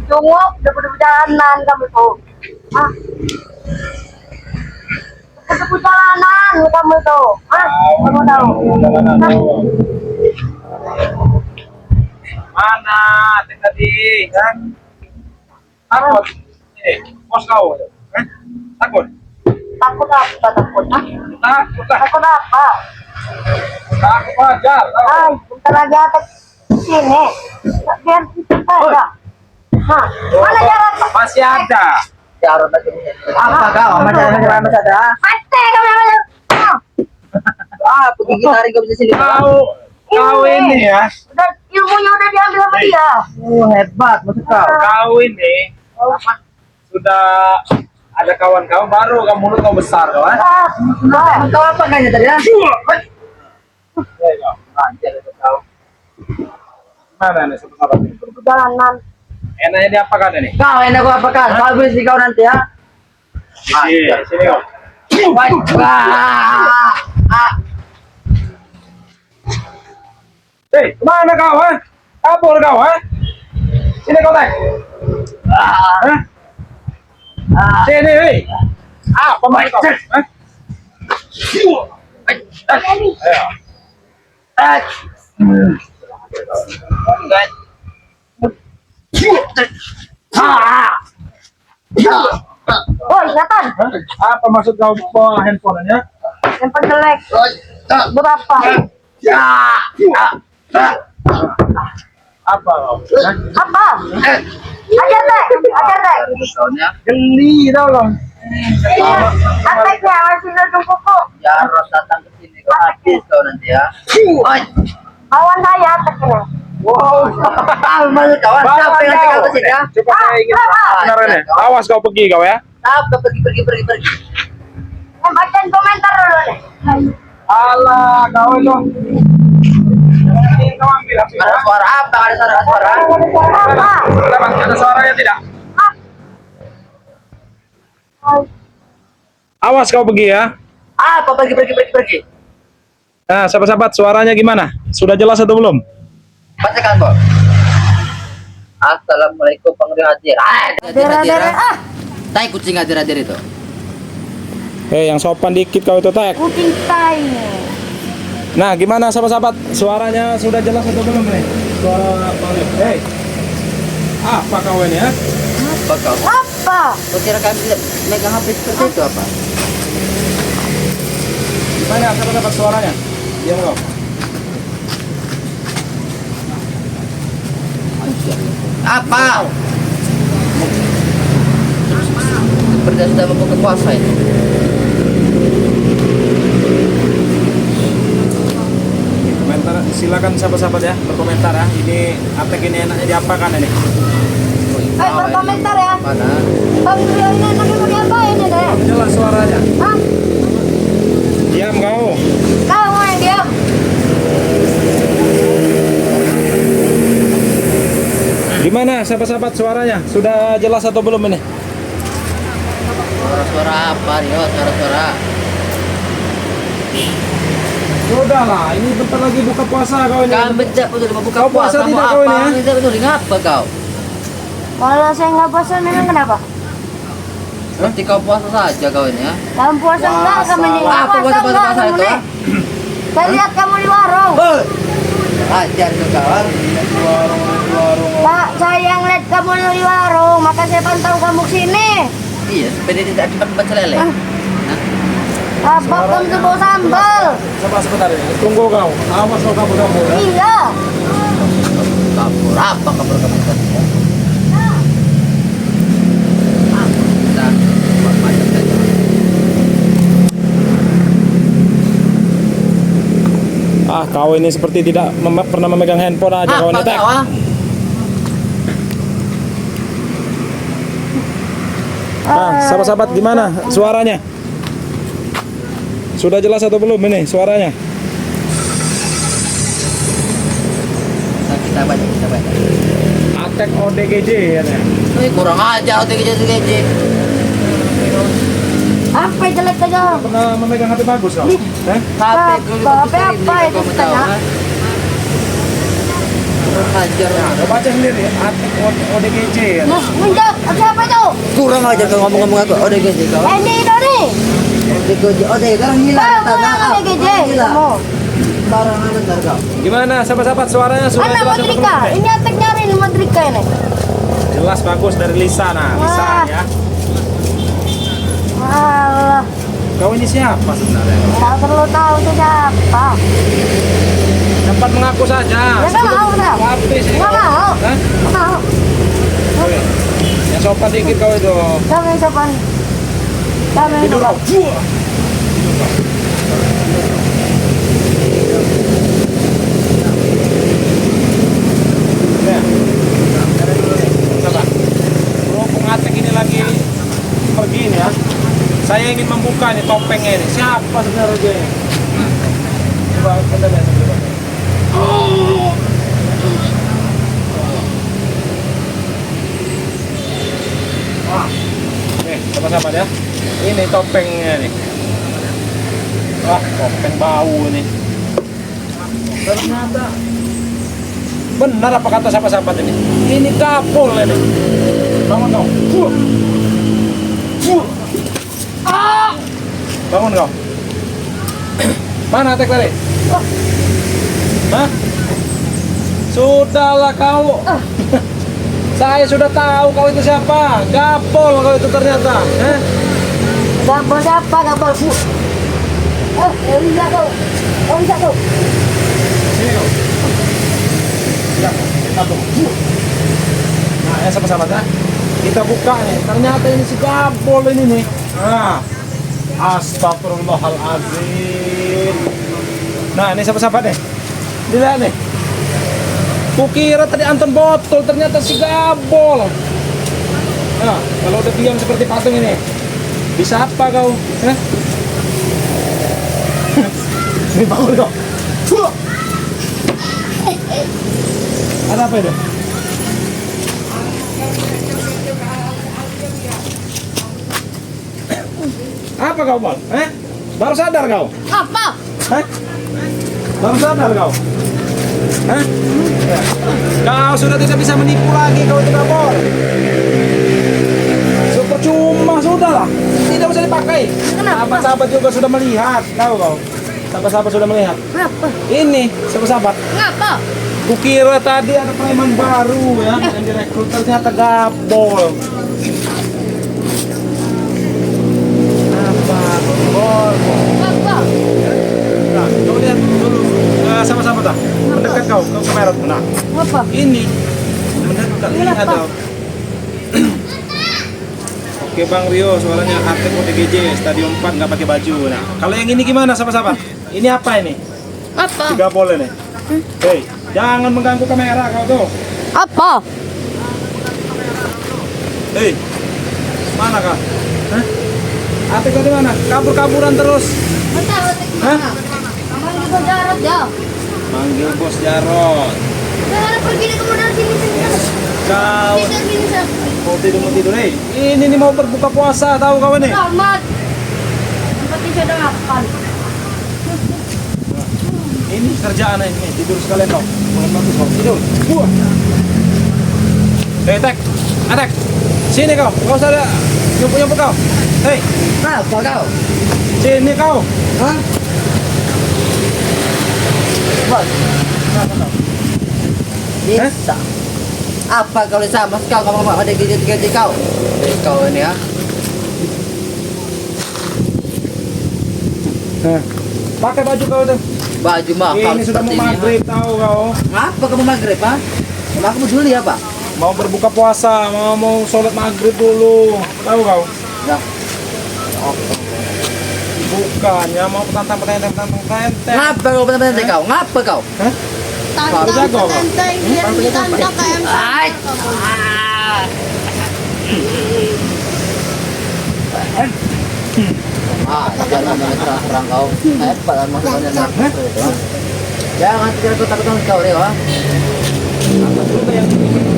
Jungok, udah perjalanan kamu tuh. Ah, udah perjalanan kamu tuh. Ah, kamu tahu. Mana tadi? Kan? Takut. Bos kau. Takut. Takut apa? Takut? Ah, Takut. takut apa? Takut aja. Ay, bentar lagi atas sini. Biar kita ada. Hah, mana jalan? Masih ada. Jarot lagi. Apa kau? Masih ada. Ate kamu namanya. Ah, pergi tarik kau bisa sini. Kau ini ya. Udah ilmunya udah diambil sama dia. Oh, hebat maksud kau. Kau ini sudah ada kawan-kawan baru kamu mulut kau besar kau. Kau apa kayaknya tadi ya? Lancar itu kau. Mana nih sahabat ini? Perjalanan. Enaknya dia apa kan ini? Kau enak kau apa kan? Kau habis kau nanti ya. Sini kau. Hei, kemana kau? Kabur kau? Sini kau naik. Sini, hei. Apa main kau? Woi, Nathan. Apa maksud kau bawa handphonenya? Yang penjelek. Berapa? Apa kau? Apa? Ajar deh, ajar deh. Geli tau loh. Ateknya masih nunggu kuku. Jarot datang ke sini kau habis kau nanti ya. Kawan saya ateknya. Wow, maksud kawan. Siapa yang nanti kau ke sini ya? Coba saya ingin benar ini. Awas kau pergi kau ya. Siapa pergi. Yang bacain komentar dulu nih. Alah kau itu. Ini kau ambil apa? Ada suara apa? Ada suara. Apa? Ada suaranya tidak? Ah. Awas kau pergi ya. Apa pergi. Nah, sahabat-sahabat, suaranya gimana? Sudah jelas atau belum? Bacakan kok. Assalamualaikum penghuni hadir. Hadir. Ah, Tai kucing hadir itu. Hei, yang sopan dikit kau itu, Tek. kucing tai. Nah, gimana sahabat-sahabat? Suaranya sudah jelas atau belum nih? Suara Bang. Hei. Apa kau ini ya? Apa kau? Apa? Kau kira kami tidak megang HP seperti itu apa? Gimana sahabat-sahabat suaranya? Diam kau. Apa? Seperti sudah membuka kuasa ini. Komentar, silakan sahabat-sahabat ya berkomentar ya. Ini Atek ini enaknya diapakan ini? Berkomentar ya. Mana? Bang Rio ini enaknya mau diapain ya deh? Jelas suaranya. Hah? Diam kau. Kamu yang diam. Gimana sahabat-sahabat suaranya? Sudah jelas atau belum ini? Suara apa Rio? Suara. Sudahlah, ini bentar lagi buka puasa kau ini. Kami tidak betul mau buka Kau puasa puasa. tidak Mau kau ini, apa? ya? Tidak betul ngapa kau? Kalau saya nggak puasa memang kenapa? Seperti kau puasa saja kau ini ya. Dalam puasa enggak kamu di Apa puasa enggak itu? kamu nih. Saya lihat kamu di warung. Ajar kau kawan. Pak, saya yang lihat kamu di warung, maka saya pantau kamu sini. Iya, sepeda tidak cepat baca lele. Apa kamu tuh bawa sambal? Coba sebentar ini. Tunggu kau. Awas kau kabur ya. Iya. Kabur apa kabur tadi? Nah, macam saja. Kau ini seperti tidak pernah memegang handphone aja kau ini, Tek. Kau, ah? Nah, sahabat-sahabat gimana suaranya? Sudah jelas atau belum ini suaranya? Kita baca. Atek ODGJ ya. Kurang aja OTG. Apa yang jelek aja? Pernah memegang HP bagus kau? HP apa itu tanya? Hajar. Nah, lo baca sendiri, Atik ODGJ ya. Nah, enggak, siapa itu? Kurang ajar kau ngomong-ngomong aku. ODGJ kau. Ini itu nih. ODGJ. Sekarang gila. Barang ODGJ. Kamu. Barang bentar kau. Gimana sahabat-sahabat suaranya sudah Mana jelas untuk Madrika? belum? Ini Atek nyariin Madrika ini. Jelas bagus dari Lisa nah, Lisa Wah. ya. Alah, Kau ini siapa sebenarnya? nggak perlu tahu itu siapa. Cepat mengaku saja. Ya, nggak mau, nggak. Habis sih. Nggak kau. mau. Hah? Mau. Oke. Ya sopan dikit kau itu. Siapa yang sopan? Siapa yang Tidur sopan? kau. Buah. Ya. Sabar. Berhubung Atek ini lagi pergi nih ya. Saya ingin membuka nih topengnya ini. Siapa sebenarnya dia? Coba kita lihat coba. Wah. Nih, sama-sama ya. Ini topengnya nih. Wah, topeng bau nih. Ternyata benar apa kata sahabat-sahabat ini? Ini kapul ini. Bangun dong. Bangun kau. Mana Atek tadi? Hah? Sudahlah kau. Saya sudah tahu kau itu siapa. Gapol kau itu ternyata. Hah? Gabol siapa? Gabol. Bisa kau. Oh, bisa kau. Sini kau. Ya, satu. Nah, ya sama-sama ya. Kita buka nih. Ternyata ini si Gapol ini nih. Nah. Astagfirullahaladzim. Nah, ini sahabat-sahabat nih. Dilihat nih. Kukira tadi Anton botol, ternyata si Gabol. Nah, kalau udah diam seperti patung ini, bisa apa kau? Hah? Ini bangun kau. Ada apa itu? Apa kau, Bol? Baru sadar kau? Apa? Hah? Baru sadar kau? Hah? Ya. Kau sudah tidak bisa menipu lagi kau itu Gabol. Percuma sudah lah. Tidak usah dipakai. Kenapa? Sahabat-sahabat juga sudah melihat. Tahu kau? Sahabat-sahabat sudah melihat. Kenapa? Ini sahabat-sahabat. Ngapa? Kukira tadi ada preman baru ya yang direkrut, ternyata Gabol. Apa? Gabol. Ngapa? Nah, kau lihat dulu sama-sama dah. Mendekat kau ke kamera tuh. Nah, Ngapa? ini mendekat lihat Kenapa? kau. Oke Bang Rio, suaranya Atek ODGJ Stadion 4 nggak pakai baju. Nah, kalau yang ini gimana sahabat-sahabat? Ini apa ini? Apa? Si Gabol ini. Hei, jangan mengganggu kamera kau tuh. Apa? Hei, mana kau? Hah? Atek kau di mana? Kabur-kaburan terus. Hah? Manggil Bos Jarod ya. Manggil Bos Jarod. Jangan pergi ke modal sini sini. Kau Tidur sini sah. mau tidur, hei. Ini nih mau berbuka puasa, tahu kau ini? Selamat. Tempat sudah makan. Ini kerjaan ini, tidur sekalian kau. Mulai bagus kau, tidur. Buah. Hei, Tek. Atek. Sini kau, kau usah ada nyumpuk-nyumpuk kau. Hei, Apa kau? sini kau. Hah? Bos. Bisa. Apa kalau sama kau ngomong ada gaji kau? Kau ini ya. Pakai baju kau tuh. Baju mahal Ini sudah mau seperti ini. maghrib, tahu kau. Ngapa kamu maghrib, Pak? Aku mau dulu ya, Pak. Mau berbuka puasa, mau sholat maghrib dulu, tahu kau? Ya. Bukannya mau petantang. Ngapa kau benar-benar kau? Ngapa kau? Hah? Baru jago kau. biar ditantang kayak Ay. Jangan serang kau. Hebat kan maksudnya nak. Jangan takut kau Rio.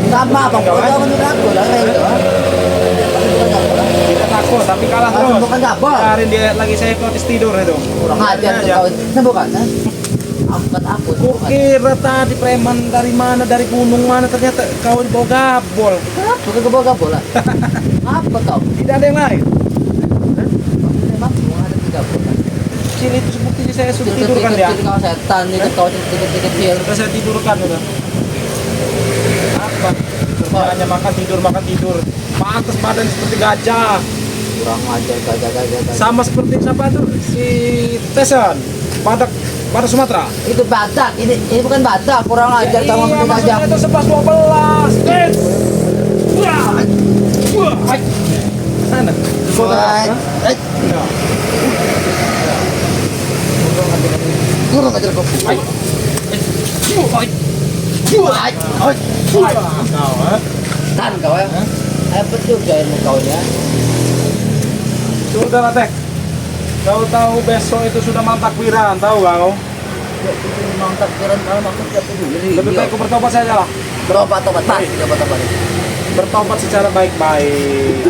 Sama abang kau jangan menurut aku lah itu. Tidak takut, tapi kalah terus. Bukan Gabol. Kemarin dia lagi saya hipnotis tidur itu. Kurang ajar tuh Aja. kau. Nah bukan kan? Angkat aku. Kukira tadi preman dari mana, dari gunung mana, ternyata kau dibawa gabol. Bukan ke bawah bola. Apa kau? Tidak ada yang lain. Memang ada 3 Sini itu buktinya saya sudah tidurkan dia. Kau setan nih, kau kecil. Sudah saya tidurkan udah. Apa? Kerjanya makan tidur. Pantas badan seperti gajah. Kurang ajar gajah. Sama seperti siapa tuh? Si Tesan. Badak Sumatera. Itu badak, ini bukan badak, kurang ajar kamu Iya, seperti gajah. maksudnya itu 11-12. Wah. Sana. Wah. Kurang ajar kau. Tan kau ya. Hebat juga ilmu kau ya. Sudah lah Tek. Kau tahu besok itu sudah malam takbiran, tahu kau? Memang takbiran kalau maksud siapa dulu. Lebih baik kau bertobat saja lah. Bertobat, pasti bertobat. Bertobat secara baik-baik.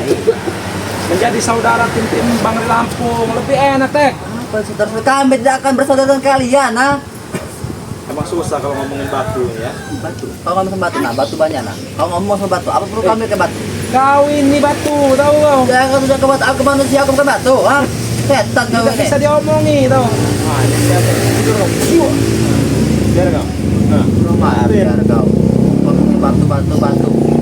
Menjadi saudara tim-tim Bang di Lampung lebih enak Tek. Saudara kami tidak akan bersaudara dengan kalian, nah. Emang susah kalau ngomongin batu ya. Batu. Kau ngomong sama batu, nah, batu banyak nah. Kau ngomong sama batu, apa perlu kami ke batu? Kau ini batu, tahu kau? Jangan sudah ke batu, aku manusia, aku bukan batu, ha? Setan kau Tidak ini. bisa diomongi, tahu? Nah, ini siapa? Tidur kau. Biar kau. Nah, Kurang ajar kau. Ngomongin batu.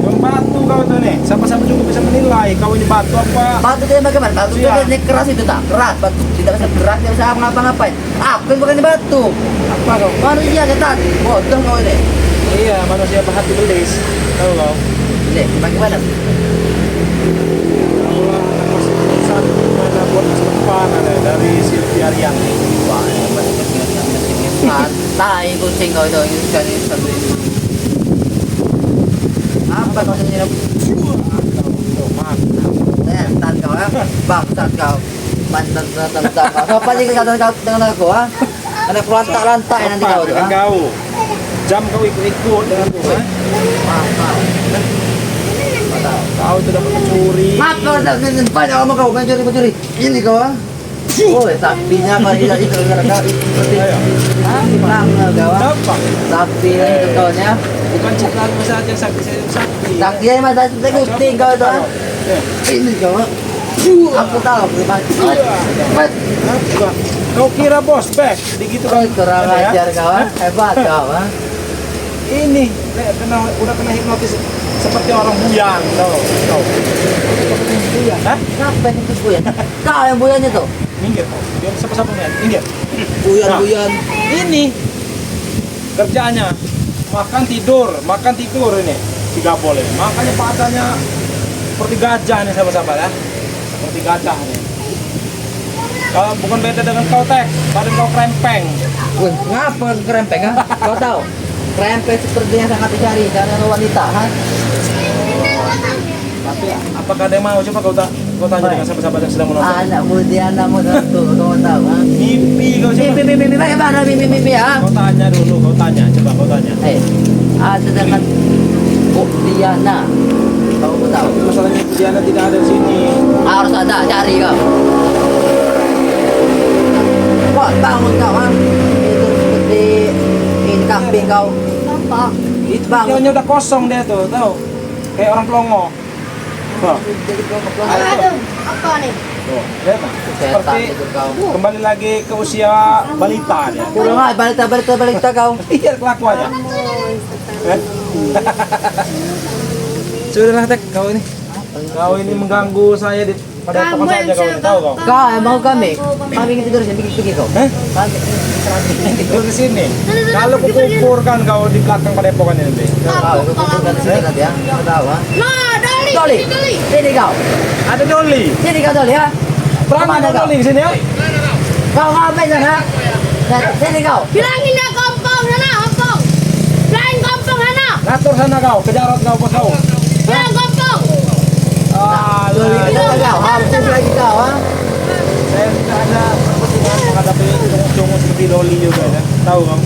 yang batu kau itu nih. Siapa-siapa juga bisa menilai kau ini batu apa? Batu itu bagaimana? Batu itu Iya. ini keras itu tak? Keras batu. Tidak bisa gerak, tidak bisa ngapa-ngapain. Aku yang bukan batu. Apa kau? Manusia setan. Bodoh kau ini. Iya, manusia berhati belis. Tahu kau? Ini bagaimana? Satu mana buat masa depan ada dari Sylvia Rian. Wah, santai kucing kau itu ini sekali satu ini. Apa maksudnya? Setan kau ya, bangsat kau. Mantan kau. Apa aja kesadaran kau dengan aku ha? Ada lantak nanti kau tu dengan ha? kau. Jam kau ikut-ikut dengan kau. Kau itu dapat mencuri. Apa banyak kamu kau mencuri. Ini kau ha? Oh, sapinya kau tidak itu kau seperti Ayo. bangga kau ha? Apa? Sapi itu kau nya. Bukan cekal saja sakti saya sakti. Sakti aja masa itu kucing kau itu ha? Ini kau ha? Aku tahu memang. Apa? Kau kira bos bek? Begitu Kau kan? kurang Ada ya? ajar kau ha? Hebat kau ha? Ini udah kena hipnotis seperti orang buyang, tahu? Tahu? Buyan. Hah? Kenapa yang itu buyan? Kau yang buyan itu? Minggir kau. Dia siapa-siapa nih? Minggir. Buyan. Ini kerjaannya makan tidur ini si Gabol ini. Makanya badannya seperti gajah nih sahabat-sahabat ya. Seperti gajah nih. Kalau bukan beda dengan kau Tek, badan kau krempeng. Wih, ngapa kerempeng ha? Kau tahu? Kerempeng sepertinya sangat dicari karena wanita ha? Tapi apakah ada yang mau? Coba kau tanya dengan sahabat-sahabat yang sedang menonton. Anak muda, anak muda tuh, kau tahu ha? Mimpi kau coba. Mimpi, bagaimana mimpi ha? Kau tanya dulu, coba kau tanya. Ada dengan Diana. Kau tahu? Tapi masalahnya Diana tidak ada di sini. Harus ada, cari kau. Wah, bangun kau ha? Itu seperti ini kambing kau. Apa? Itu Bangun. videonya udah kosong dia tuh, tahu? Kayak orang pelongo. Tuh, Jadi kau kebetulan. Aduh, apa nih? tuh, lihat tuh. Setan Seperti itu kau. kembali lagi ke usia balita dia. Kurang aja balita kau. Iya kelakuannya. Eh? Sudahlah Tek, kau ini mengganggu saya pada Kamu tempat saja yang kau ini, tahu kau? Kau mau kami ingin tidur sini pergi kau. Hah? Kami Tidur di sini. Kalau kukumpulkan kau di belakang padepokan ini nanti. kau kumpulkan di sini nanti ya. Kau tahu ha? Nah, Doli, sini kau. Ada Doli. Sini kau Doli ha. Berani Kemana kau kau? Doli di sini ya? Kau ngapain sana? Sini kau. bilangin dah kampung sana, kampung. Bilangin kampung sana. Ngatur sana kau, kejarot kau bos kau. Bilang kampung. Doli kita kau. Hapus lagi kau ha. Saya tidak ada kepentingan menghadapi cungu-cungu seperti Doli juga ya. Tahu kau?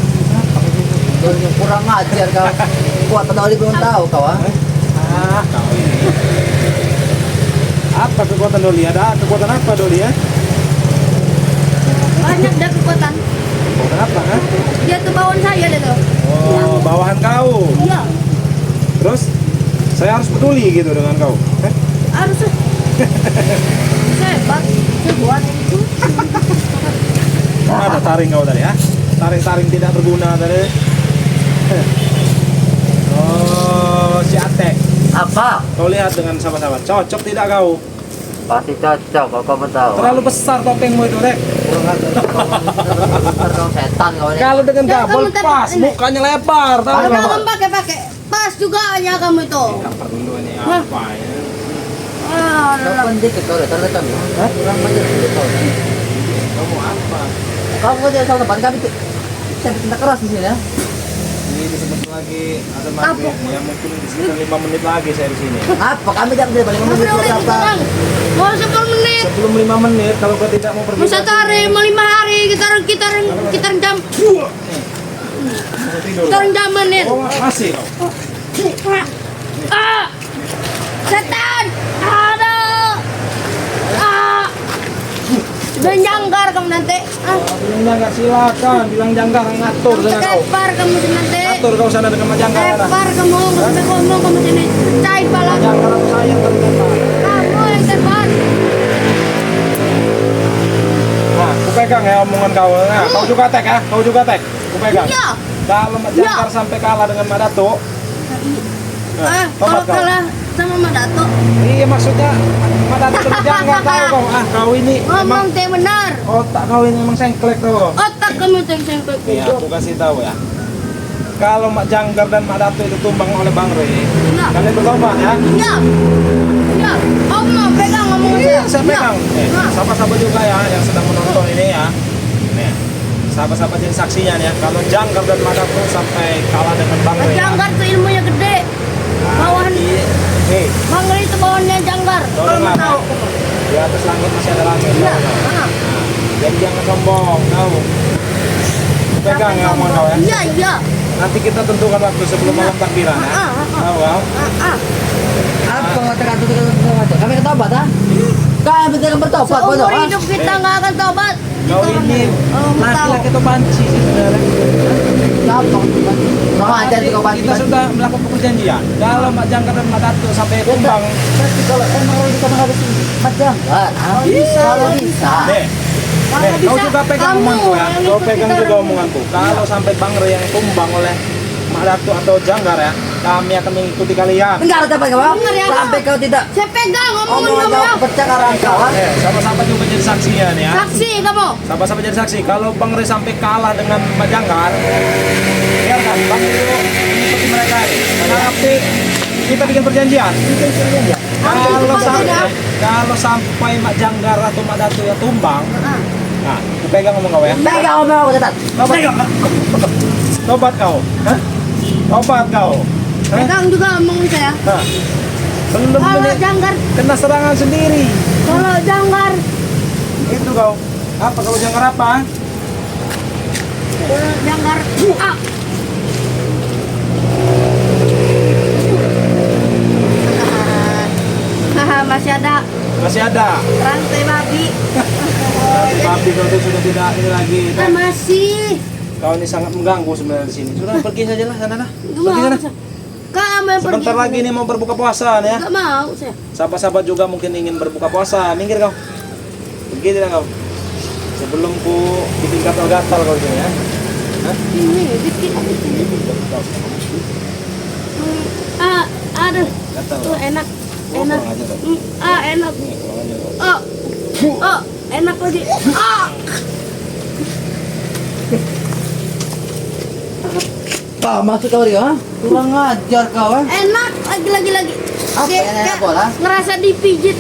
Doli yang kurang ajar kau. Kuat Doli belum tahu kau ha. Kau ini. Apa kekuatan Doli? Ada kekuatan apa Doli ya? Banyak dah kekuatan. Kenapa? Ha? Dia tuh bawahan saya deh tuh. Oh, bawahan kau. Iya. Terus saya harus peduli gitu dengan kau. Hah? Harus. Hebat. Saya buat itu. Ada taring kau tadi ya? Taring-taring tidak berguna tadi. Oh, si Atek. Apa? Kau lihat dengan sahabat-sahabat, cocok tidak kau? Pasti cocok kalau kau tahu. Terlalu besar topengmu itu, Rek. Kurang ajar kau setan kau ini. Kalau dengan Ya, gabol kamu pas, ini. mukanya lebar, tahu Kalau nggak? kamu pakai pas juga ya kamu itu. Tidak perlu ini apa ya? Ah, Kapan dikit kau lihat terletak ya? Kurang ajar dikit kau. Kamu apa? Kamu tidak tahu depan kami tuh. Saya cinta keras di sini ya. Ini disebut lagi ada maghrib ya, mungkin sekitar 5 menit lagi saya di sini. Apa? Kami tidak bisa balik Ngobrol menit lagi berapa? sekarang. Mau 10 menit. Sebelum 5 menit kalau kau tidak mau pergi. Masa hari mau 5 hari kita jam Mau tidur. kita jam menit. Oh, masih kau. Ah, setan, aduh, ah, dan jangkar kamu nanti. Ah, Bilang jangkar silakan, bilang jangkar ngatur dengan kau. kepar kamu nanti. Atur kau sana dengan jangkar. Kepar kamu, sampai ngomong kamu sini. Cai pala Jangkar aku sayang ternyata. kamu yang kepar. Nah, ku pegang ya omongan kau. Nah, kau juga tek ya, kau juga tek. Ku pegang. Iya. Kalau Mak Jangkar sampai kalah dengan Mak Dato. Ah, kalau kalah sama Mak Dato, Iya maksudnya Mak Dato dengan Jangkar tahu kau. Ah, kau ini ngomong emang teh benar. otak kau ini emang sengklek tahu kau. Otak kamu teh sengkok Ya, itu. aku kasih tahu ya. Kalau Mak Jangkar dan Mak Dato itu tumbang oleh Bang Rey, Iya. kalian bertobat ya. Iya. Iya. Om mau pegang ngomong Iya, saya pegang. Nah. Sahabat-sahabat juga ya yang sedang menonton ini ya. Nih, sahabat-sahabat jadi saksinya nih ya. Kalau Jangkar dan Mak Dato sampai kalah dengan Bang Rey. Ya. Jangkar tuh ilmunya gede. Bawahan Nih, Bang Ri itu bawahannya jangkar. Tahu Kalau mau nggak? tahu. di atas langit masih ada langit. Iya. tahu nggak? Ah. Jadi jangan sombong, tahu. Pegang ya omongan kau ya. Iya, iya. Nanti kita tentukan waktu sebelum malam takbiran ya. Tahu kau? Ah. Apa kata-kata kami ketobat ah? Kami tidak bertobat bodoh Seumur ah? hidup kita nggak akan tobat. Kau ini laki-laki itu banci sih sebenarnya. Siapa? Kurang ajar kau bantu. Kita sudah melakukan perjanjian. Kalau Mak Jangkar dan Mak Dato sampai tumbang, Berarti kalau emang kalau kita menghabisi macam kan? Bisa. Kalau bisa. deh. Kalau Nih, kau bisa, juga pegang kamu omonganku ya. yang Kau ikut pegang kita juga orang- omonganku. Kalau sampai Bang Rey yang tumbang oleh Mak Dato atau Jangkar ya, kami akan mengikuti kalian. Enggak ada apa kau? Benar ya, Sampai kau tidak Saya pegang omongan omongan kamu. kau pecah karang kau ah? Sama-sama juga jadi saksinya nih ya. Saksi kamu. Sama-sama jadi saksi. Kalau Bang Rey sampai kalah dengan Mak Jangkar, biarkan Bang Rey itu mengikuti mereka. Tapi kita bikin perjanjian. Kalau sampai Mak Jangkar atau Mak Dato ya tumbang, Ah. nah, aku pegang ngomong kau ya. Pegang omongan kau tetap. Tobat kau. Hah? Tobat kau. Hah? Pegang juga omongan saya. Hah? Belum Kalau kena, jangkar, kena serangan sendiri. kalau jangkar, Itu kau. Apa kau Jangkar apa? kalau jangkar. Ah. Haha, masih ada Masih ada. rantai babi. Tapi kau tuh sudah tidak ini lagi. Ah, masih. Kau ini sangat mengganggu sebenarnya di sini. Sudah pergi saja lah sana nah. Nggak Pergi mau. sana. Kamu yang pergi. Sebentar lagi nih mau berbuka puasa nih ya. Nggak mau saya. Sahabat-sahabat juga mungkin ingin berbuka puasa. Minggir kau. Pergi tidak kau. Sebelum ku bikin gatal-gatal kau di sini ya. Hah? Ini dikit. Ah, aduh. Gatal. Tuh enak. Oh, Enak. kurang aja kau. Enak. Nih, kurang aja kau. Oh. Oh, enak lagi. Ah. Kau masuk kau dia ah? Kurang ajar kau ah? Enak lagi. Apa yang enak bola? Ngerasa dipijit.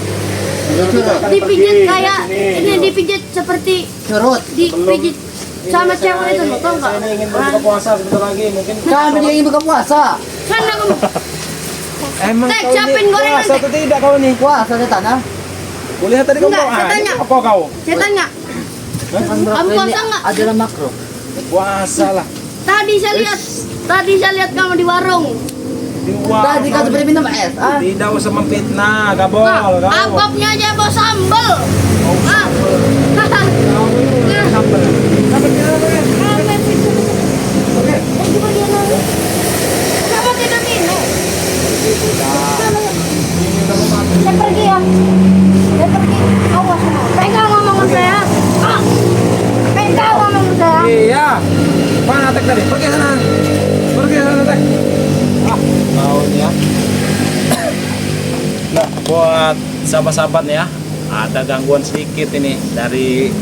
Dipijit kayak ini dipijit seperti Surut. dipijit sama cewek itu loh, tau nggak? Saya ini ingin berbuka puasa sebentar lagi mungkin. Kami juga ingin buka puasa. Sana kamu. Emang Tek, kau siapin ini gorengan, puasa Tek. atau tidak kau ini? Puasa setan ah? Kulihat tadi kau Enggak, mau saya ini tanya. apa kau? Saya tanya, Menurut Kamu ini puasa nggak? adalah makro. Puasa lah. tadi saya lihat kamu di warung. Di warung. Tadi kau seperti minum es ah? Tidak usah memfitnah, gabol kau. Ababnya aja bawa sambel. Ah. Kau ini sambal. Sambal apa ya? Saya pergi ya. Saya pergi. Awas kamu. Pegang omongan saya. Ah. Pegang omongan saya. Iya. Mana Tek tadi? Pergi sana. Pergi sana Tek. Ah, maunya. Nah, buat sahabat-sahabat nih ya, ada gangguan sedikit ini dari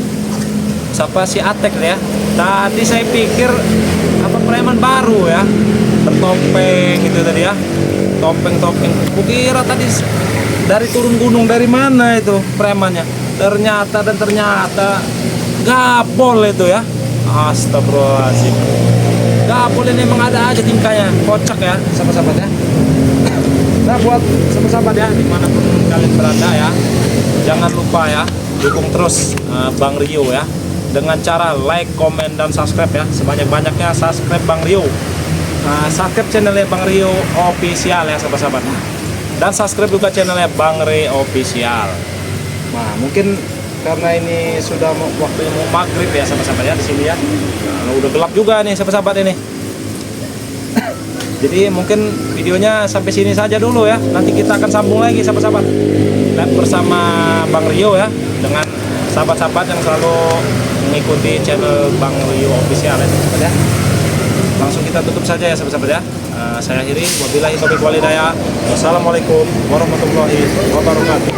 siapa si Atek nih ya. Tadi saya pikir apa preman baru ya, bertopeng gitu tadi ya, topeng-topeng. Kukira tadi dari turun gunung dari mana itu premannya. Ternyata gabol itu ya. Astagfirullahaladzim. Gabol ini emang ada aja tingkahnya, kocak ya sahabat-sahabat ya. Nah buat sahabat-sahabat ya, dimanapun kalian berada ya, jangan lupa ya, dukung terus Bang Rio ya, dengan cara like, komen, dan subscribe ya, sebanyak-banyaknya subscribe Bang Rio. Subscribe channelnya Bang Rio Official ya sahabat-sahabat, dan subscribe juga channelnya Bang Rio Official. Nah mungkin karena ini sudah waktunya mau maghrib ya sahabat-sahabat ya di sini ya, nah, udah gelap juga nih sahabat-sahabat ini. Jadi mungkin videonya sampai sini saja dulu ya. Nanti kita akan sambung lagi sahabat-sahabat, live bersama Bang Rio ya, dengan sahabat-sahabat yang selalu mengikuti channel Bang Rio Official ya sahabat ya. Langsung kita tutup saja ya sahabat-sahabat ya. Saya akhiri, wabillahi taufiq wal hidayah. Wassalamualaikum warahmatullahi wabarakatuh.